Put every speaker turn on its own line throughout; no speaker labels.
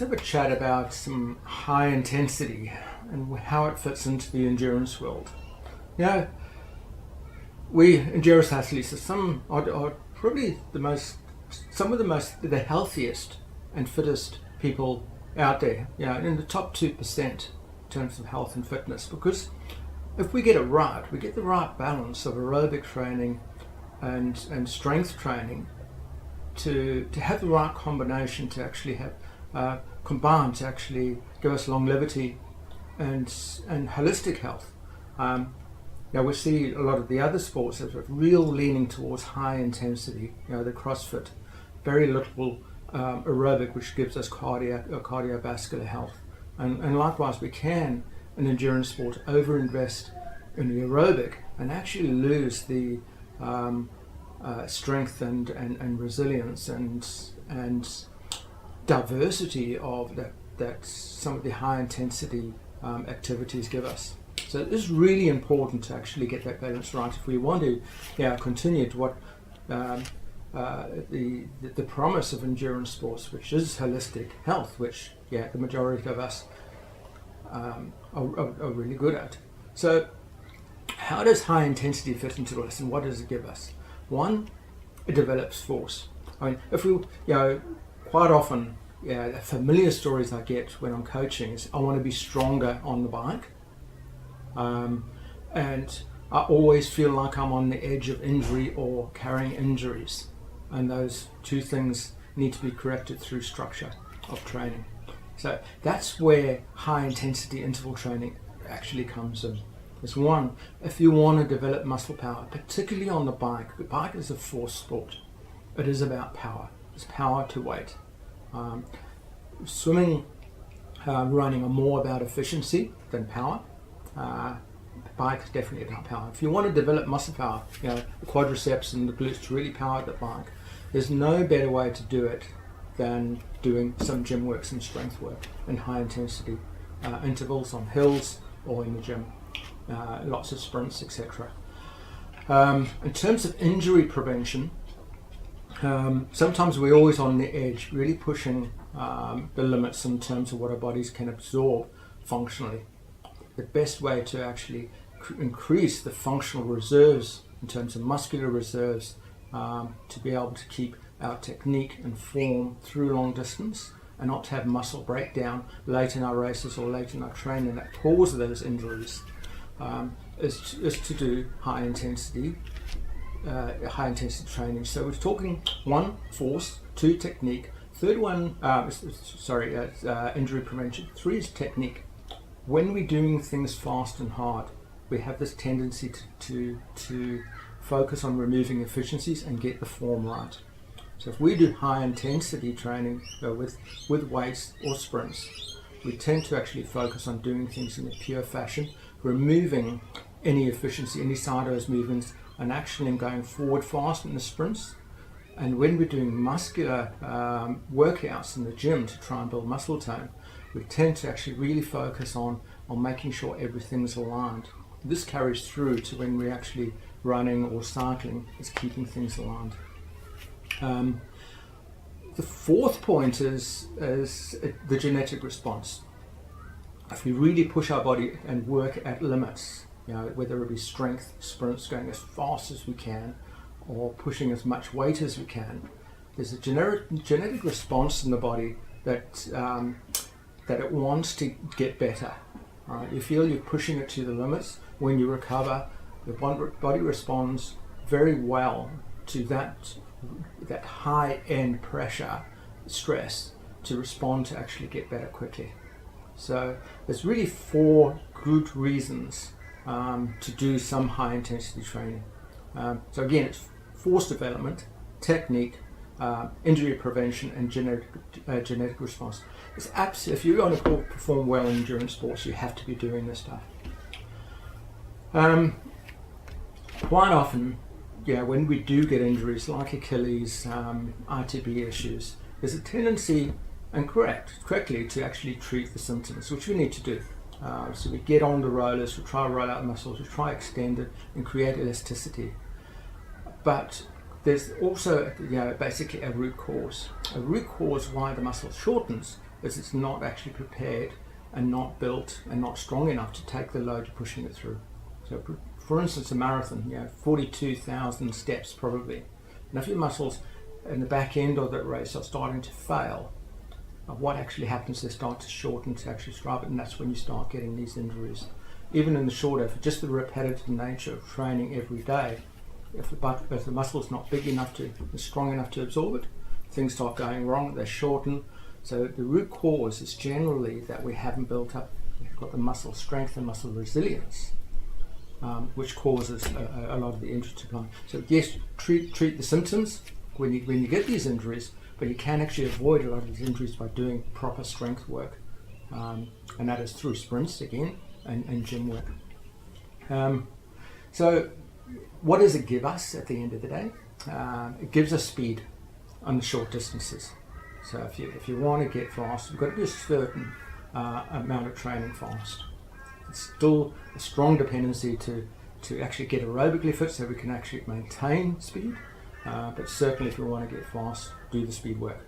have a chat about some high intensity and how it fits into the endurance world. You know, we endurance athletes are are probably the healthiest and fittest people out there. You know, in the top 2% in terms of health and fitness, because if we get it right, we get the right balance of aerobic training and strength training to have the right combination to actually have combined to actually give us longevity and holistic health. Now we see a lot of the other sports that are real leaning towards high intensity. You know, the CrossFit, very little aerobic, which gives us cardiovascular health. And likewise, we can in endurance sport overinvest in the aerobic and actually lose the strength and resilience and diversity of that some of the high intensity activities give us. So it is really important to actually get that balance right if we want to continue to what the promise of endurance sports, which is holistic health, which the majority of us are really good at. So how does high intensity fit into this, and what does it give us? One, it develops force. I mean, if we, quite often, the familiar stories I get when I'm coaching is I want to be stronger on the bike, and I always feel like I'm on the edge of injury or carrying injuries, and those two things need to be corrected through structure of training. So that's where high intensity interval training actually comes in. It's one, if you want to develop muscle power, particularly on the bike is a force sport. It is about power. It's power to weight. Swimming, running are more about efficiency than power. Bike is definitely about power. If you want to develop muscle power, the quadriceps and the glutes to really power the bike, there's no better way to do it than doing some gym work, some strength work in high intensity intervals on hills or in the gym. Lots of sprints, etc. In terms of injury prevention, sometimes we're always on the edge, really pushing the limits in terms of what our bodies can absorb functionally. The best way to actually increase the functional reserves in terms of muscular reserves to be able to keep our technique and form through long distance and not to have muscle breakdown late in our races or late in our training that cause those injuries is to do high intensity training. So we're talking one, force, two, technique, third one, injury prevention, three is technique. When we're doing things fast and hard, we have this tendency to focus on removing efficiencies and get the form right. So if we do high intensity training with weights or sprints, we tend to actually focus on doing things in a pure fashion, removing any efficiency, any sideways movements, and actually going forward fast in the sprints. And when we're doing muscular workouts in the gym to try and build muscle tone, we tend to actually really focus on making sure everything's aligned. This carries through to when we're actually running or cycling, is keeping things aligned. The fourth point is the genetic response. If we really push our body and work at limits, whether it be strength, sprints, going as fast as we can, or pushing as much weight as we can, there's a genetic response in the body that it wants to get better. Right? You feel you're pushing it to the limits. When you recover, the body responds very well to that high-end pressure, stress, to respond to actually get better quickly. So there's really four good reasons to do some high-intensity training. So again, it's force development, technique, injury prevention, and genetic response. It's if you want to perform well in endurance sports, you have to be doing this stuff. Quite often, when we do get injuries like Achilles, ITB issues, there's a tendency, and correctly, to actually treat the symptoms, which we need to do. So we get on the rollers, we try to roll out muscles, we try to extend it and create elasticity. But there's also, basically a root cause. A root cause why the muscle shortens is it's not actually prepared and not built and not strong enough to take the load you're pushing it through. So for instance, a marathon, 42,000 steps probably. And if your muscles in the back end of that race are starting to fail, what actually happens, they start to shorten to actually strive it, and that's when you start getting these injuries. Even in the short effort, just the repetitive nature of training every day, if the muscle's not big enough strong enough to absorb it, things start going wrong, they shorten. So the root cause is generally that we haven't built up, we've got the muscle strength and muscle resilience, which causes a lot of the injury to come. So yes, treat the symptoms when you get these injuries, but you can actually avoid a lot of these injuries by doing proper strength work, and that is through sprints again and gym work. So what does it give us at the end of the day? It gives us speed on the short distances. So if you want to get fast, you've got to do a certain amount of training fast. It's still a strong dependency to actually get aerobically fit so we can actually maintain speed, but certainly if you want to get fast, do the speed work.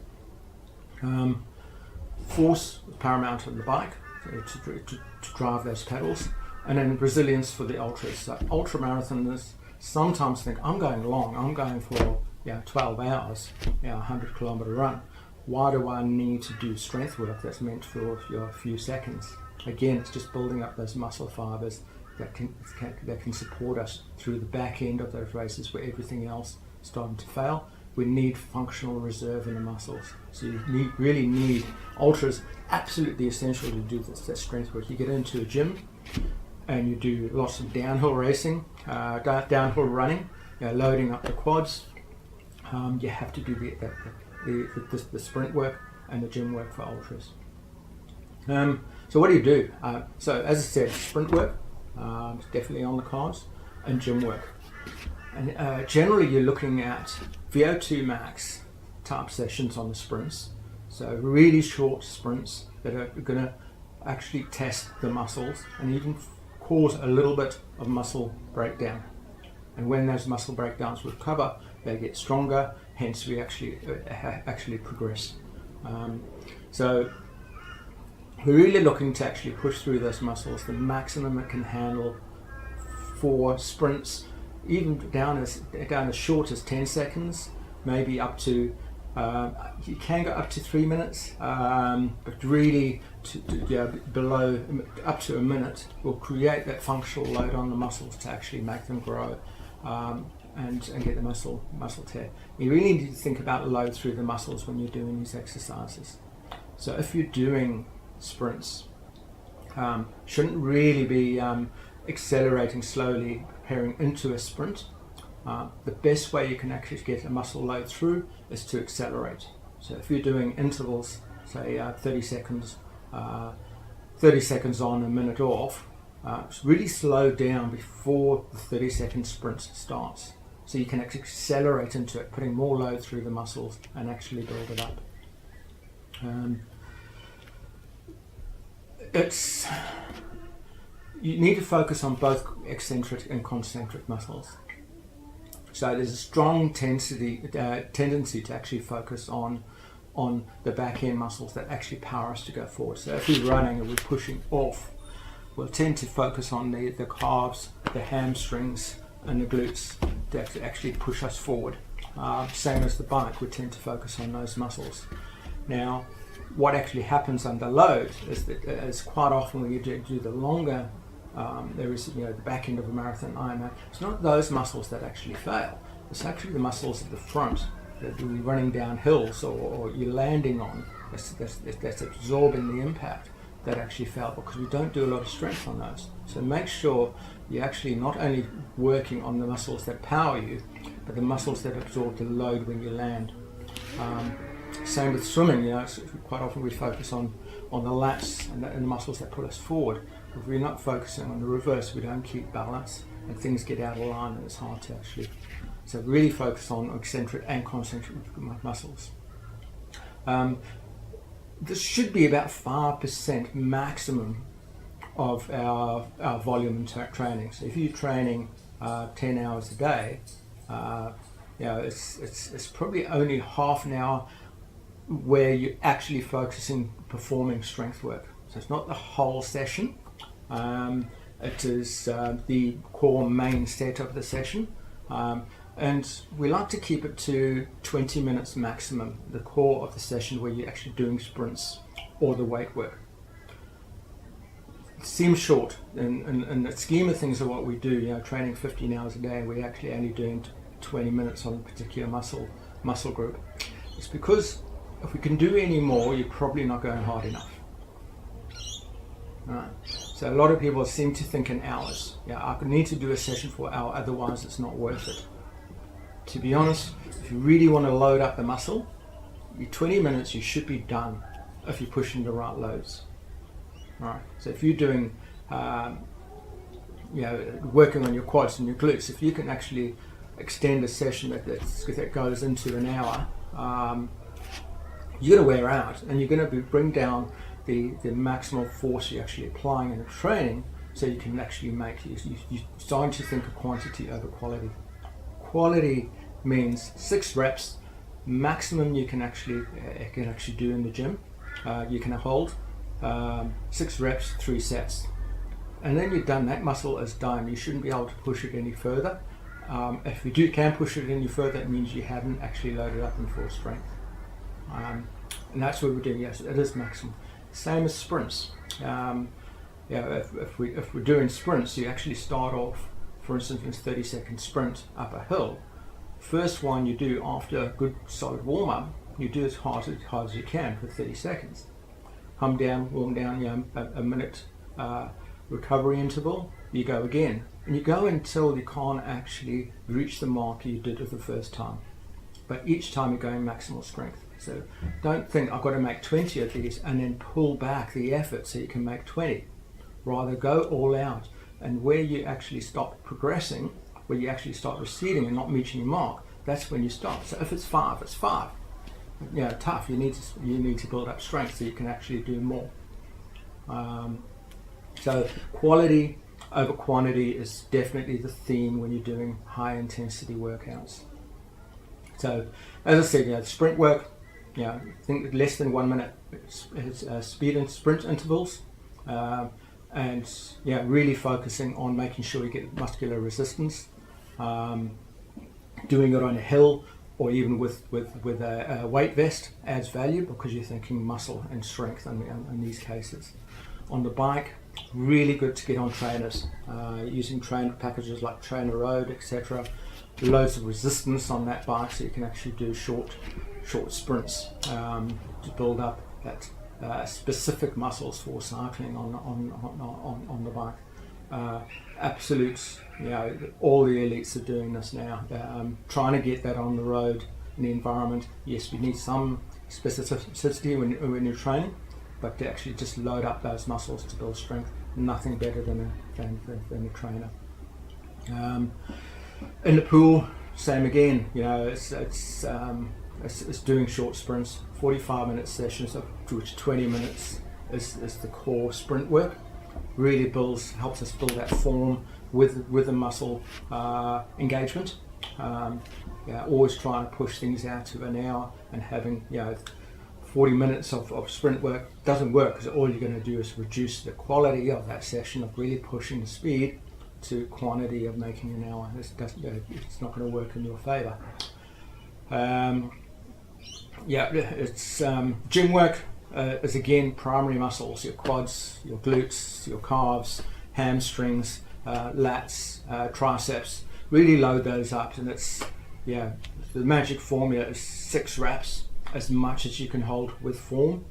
Force is paramount on the bike, so to drive those pedals, and then resilience for the ultras. So ultra marathoners sometimes think, I'm going long, I'm going for 12 hours, 100 kilometer run. Why do I need to do strength work that's meant for a few seconds? Again, it's just building up those muscle fibers that can support us through the back end of those races where everything else is starting to fail. We need functional reserve in the muscles. So you really need ultras, absolutely essential to do that strength work. You get into a gym and you do lots of downhill racing, downhill running, loading up the quads. You have to do the sprint work and the gym work for ultras. So what do? So as I said, sprint work, definitely on the cards, and gym work. And generally you're looking at VO2 max type sessions on the sprints. So really short sprints that are going to actually test the muscles and even cause a little bit of muscle breakdown. And when those muscle breakdowns recover, they get stronger, hence we actually progress. So we're really looking to actually push through those muscles the maximum it can handle for sprints, even down as short as 10 seconds, maybe up to you can go up to 3 minutes, but really below up to a minute will create that functional load on the muscles to actually make them grow and get the muscle tear. You really need to think about load through the muscles when you're doing these exercises. So if you're doing sprints, shouldn't really be accelerating slowly, preparing into a sprint. The best way you can actually get a muscle load through is to accelerate. So if you're doing intervals, say 30 seconds on, a minute off, really slow down before the 30-second sprint starts. So you can actually accelerate into it, putting more load through the muscles and actually build it up. You need to focus on both eccentric and concentric muscles. So there's a strong tendency to actually focus on the back end muscles that actually power us to go forward. So if we're running and we're pushing off, we'll tend to focus on the calves, the hamstrings and the glutes that actually push us forward. Same as the bike, we tend to focus on those muscles. Now, what actually happens under load is quite often when you do the longer, there is the back end of a marathon, Ironman. It's not those muscles that actually fail. It's actually the muscles at the front that you're running down hills or you're landing on. That's absorbing the impact that actually fail, because we don't do a lot of strength on those. So make sure you're actually not only working on the muscles that power you, but the muscles that absorb the load when you land. Same with swimming, quite often we focus on the lats and the muscles that put us forward. If we're not focusing on the reverse, we don't keep balance and things get out of line and it's hard to actually. So really focus on eccentric and concentric muscles. This should be about 5% maximum of our volume in training. So if you're training 10 hours a day, it's probably only half an hour where you're actually focusing performing strength work. So it's not the whole session. It is the core main set of the session. And we like to keep it to 20 minutes maximum, the core of the session where you're actually doing sprints or the weight work. It seems short in the scheme of things of what we do, training 15 hours a day, we're actually only doing 20 minutes on a particular muscle group. It's because if we can do any more, you're probably not going hard enough. Right. So a lot of people seem to think in hours. I need to do a session for an hour, otherwise it's not worth it. To be honest, if you really want to load up the muscle, your 20 minutes you should be done if you're pushing the right loads. Right. So if you're doing, working on your quads and your glutes, if you can actually extend a session that goes into an hour, you're going to wear out, and you're going to bring down the maximal force you're actually applying in the training, so you can actually you're starting to think of quantity over quality. Quality means 6 reps maximum you can actually do in the gym. You can hold 6 reps, 3 sets, and then you're done. That muscle is done. You shouldn't be able to push it any further. If you can push it any further, it means you haven't actually loaded up in full strength. And that's what we're doing. Yes, it is maximum. Same as sprints. If we're doing sprints, you actually start off, for instance, in a 30-second sprint up a hill. First one you do after a good solid warm-up, you do as hard as you can for 30 seconds. Come down, warm down, a minute recovery interval, you go again. And you go until you can't actually reach the mark you did it the first time. But each time you're going maximal strength. So don't think I've got to make 20 of these and then pull back the effort so you can make 20. Rather go all out, and where you actually stop progressing, where you actually start receding and not meeting your mark, that's when you stop. So if it's 5, it's 5. Tough. You need to build up strength so you can actually do more. So quality over quantity is definitely the theme when you're doing high intensity workouts. So as I said, sprint work, I think less than 1 minute speed and sprint intervals, and really focusing on making sure you get muscular resistance. Doing it on a hill or even with a weight vest adds value because you're thinking muscle and strength in these cases. On the bike, really good to get on trainers, using trainer packages like Trainer Road, etc. Loads of resistance on that bike, so you can actually do short sprints to build up that specific muscles for cycling on the bike. Absolutes, all the elites are doing this now. Trying to get that on the road in the environment. Yes, we need some specificity when you're training, but to actually just load up those muscles to build strength, nothing better than a trainer. In the pool, same again. It's doing short sprints, 45-minute sessions, of which 20 minutes is the core sprint work. Really helps us build that form with the muscle engagement. Always trying to push things out to an hour, and having 40 minutes of sprint work doesn't work, because all you're going to do is reduce the quality of that session of really pushing the speed to quantity of making an hour. It's not going to work in your favor. It's gym work is again primary muscles, your quads, your glutes, your calves, hamstrings, lats, triceps. Really load those up, and it's the magic formula is 6 reps, as much as you can hold with form.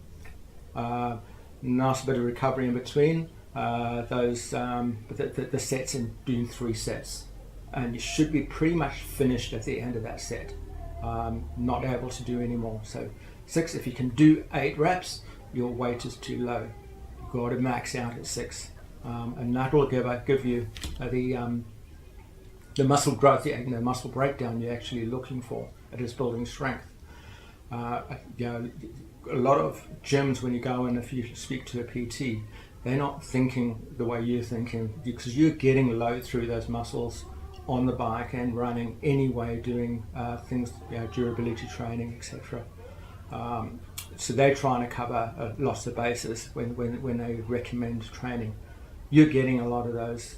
Nice bit of recovery in between those, the sets, and doing 3 sets, and you should be pretty much finished at the end of that set. Not able to do any more. So 6. If you can do 8 reps, your weight is too low. You've got to max out at 6, and that will give you the muscle growth, the muscle breakdown you're actually looking for. It is building strength. A lot of gyms, when you go in, if you speak to a PT, they're not thinking the way you're thinking, because you're getting load through those muscles on the bike and running anyway, doing things, durability training, etc. So they're trying to cover lots of bases when they recommend training. You're getting a lot of those,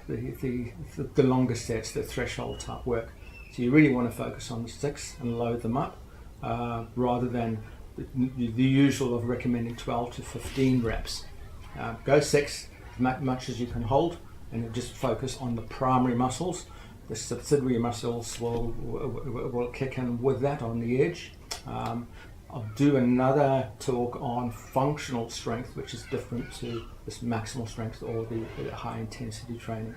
the longer sets, the threshold type work. So you really want to focus on the 6 and load them up, rather than the usual of recommending 12 to 15 reps. Go 6 as much as you can hold, and just focus on the primary muscles. The subsidiary muscles will kick in with that on the edge. I'll do another talk on functional strength, which is different to this maximal strength or the high intensity training.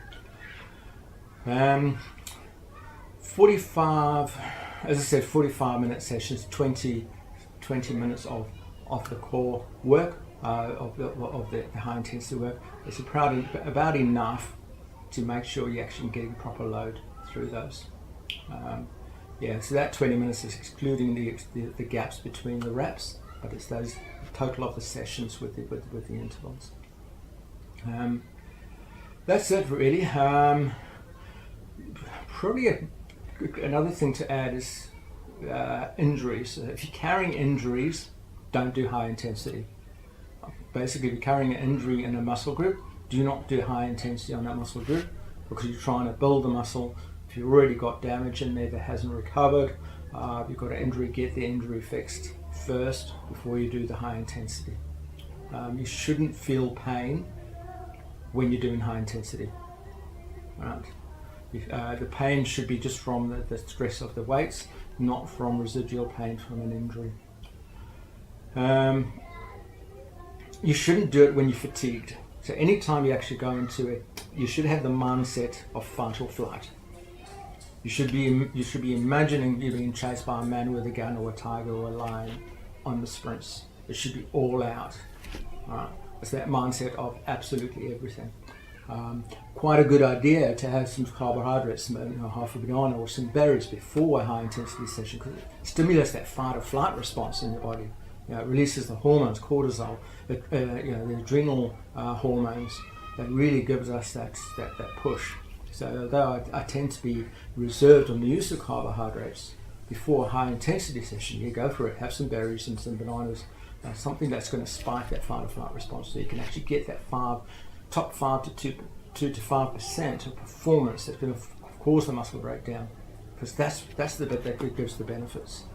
45, as I said, 45-minute sessions, 20 minutes of the core work, of the high intensity work. It's about enough to make sure you're actually getting proper load through those. So that 20 minutes is excluding the gaps between the reps, but it's those total of the sessions with the intervals. That's it really. Probably another thing to add is injuries. If you're carrying injuries, don't do high intensity. Basically, if you're carrying an injury in a muscle group, do not do high intensity on that muscle group, because you're trying to build the muscle. If you've already got damage in there that hasn't recovered, you've got an injury, get the injury fixed first before you do the high intensity. You shouldn't feel pain when you're doing high intensity. Right? The pain should be just from the stress of the weights, not from residual pain from an injury. You shouldn't do it when you're fatigued. So anytime you actually go into it, you should have the mindset of fight or flight. You should be imagining you being chased by a man with a gun, or a tiger, or a lion on the sprints. It should be all out. Right? It's that mindset of absolutely everything. Quite a good idea to have some carbohydrates, half a banana or some berries before a high intensity session, because it stimulates that fight or flight response in your body. It releases the hormones, cortisol, the adrenal hormones that really gives us that push. So although I tend to be reserved on the use of carbohydrates before a high intensity session, you go for it. Have some berries and some bananas, something that's going to spike that fight or flight response, so you can actually get that top 5 to 2 to 5% of performance that's going to cause the muscle breakdown, because that's the bit that gives the benefits.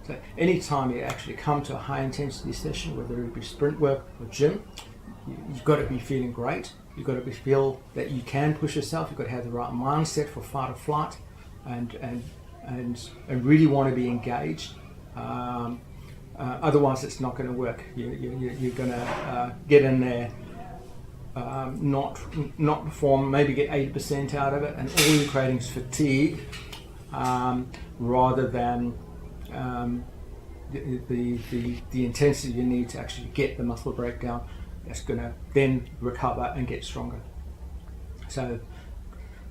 So anytime you actually come to a high intensity session, whether it be sprint work or gym, you've got to be feeling great. You've got to feel that you can push yourself. You've got to have the right mindset for fight or flight, and really want to be engaged. Otherwise, it's not going to work. You're going to get in there, not perform, maybe get 80% out of it, and all you're creating is fatigue, rather than the intensity you need to actually get the muscle breakdown that's going to then recover and get stronger. So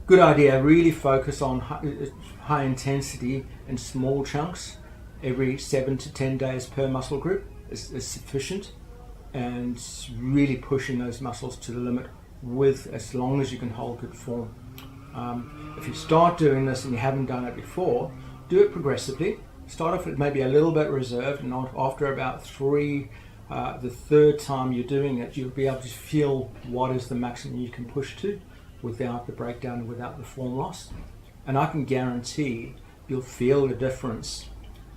good idea, really focus on high intensity in small chunks. Every 7 to 10 days per muscle group is sufficient, and really pushing those muscles to the limit with as long as you can hold good form. If you start doing this and you haven't done it before, do it progressively. Start off with maybe a little bit reserved, and after about the third time you're doing it, you'll be able to feel what is the maximum you can push to without the breakdown and without the form loss. And I can guarantee you'll feel the difference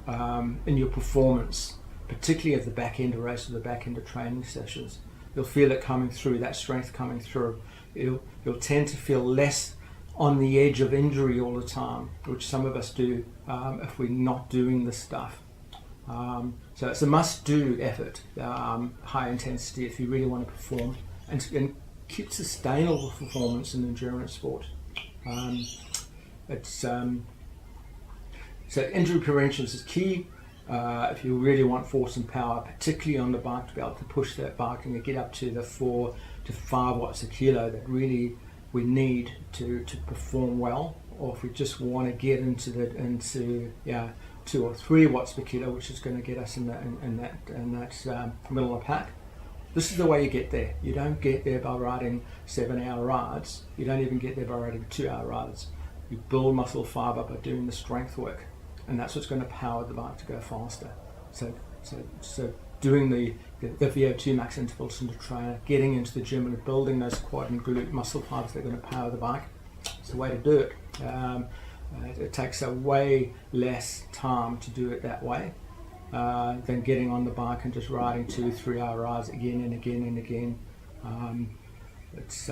in your performance, particularly at the back end of race or the back end of training sessions. You'll feel it coming through, that strength coming through. You'll tend to feel less on the edge of injury all the time, which some of us do if we're not doing this stuff. So it's a must-do effort, high intensity, if you really want to perform and keep sustainable performance in endurance sport. So injury prevention is key if you really want force and power, particularly on the bike, to be able to push that bike and get up to the 4 to 5 watts a kilo that really we need to perform well. Or if we just want to get into 2 or 3 watts per kilo, which is going to get us in that middle of the pack. This is the way you get there. You don't get there by riding 7-hour rides. You don't even get there by riding 2-hour rides. You build muscle fiber by doing the strength work, and that's what's going to power the bike to go faster. So doing the VO2 max intervals in the trainer, getting into the gym and building those quad and glute muscle fibers that are going to power the bike, it's the way to do it. It takes a way less time to do it that way than getting on the bike and just riding 2-3 hour rides again and again and again. It's